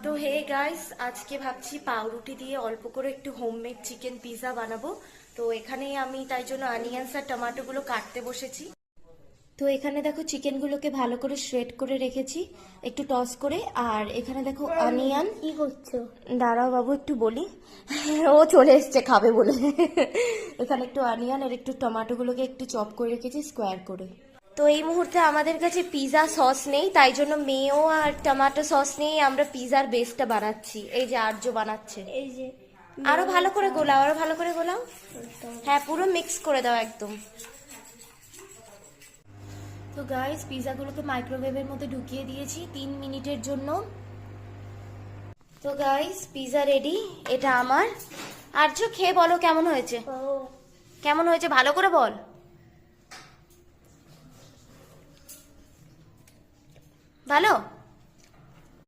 তো hey guys, আজকে ভাবছি পাউরুটি দিয়ে অল্প করে একটু হোমমেড চিকেন পিৎজা বানাবো। তো এখানে আমি তাই জন্য অনিয়ন্স আর টমেটোগুলো কাটতে বসেছি। তো এখানে দেখো চিকেনগুলোকে ভালো করে শ্রেড করে রেখেছি একটু টস করে। আর এখানে দেখো অনিয়ন। কি করছো? দাঁড়াও বাবু একটু বলি। ও চলে এসছে খাবে বলে। এখানে একটু অনিয়ন আর একটু টমেটোগুলোকে একটু চপ করে রেখেছি স্কোয়ার করে। তো এই মুহূর্তে আমাদের কাছে পিৎজা সস নেই, তাই জন্য মেয়ো আর টমেটো সস নিয়েই আমরা পিৎজার বেসটা বানাচ্ছি। এই যে আর্য বানাচ্ছে। এই যে আরো ভালো করে গোলাও, আরো ভালো করে গোলাও। হ্যাঁ, পুরো মিক্স করে দাও একদম। তো গাইস, পিৎজাগুলোকে মাইক্রোওয়েভের মধ্যে ঢুকিয়ে দিয়েছি 3 মিনিটের জন্য। তো গাইস, পিৎজা রেডি। এটা আমার। আর্য খেয়ে বলো কেমন হয়েছে। ও কেমন হয়েছে ভালো করে বল। ভালো।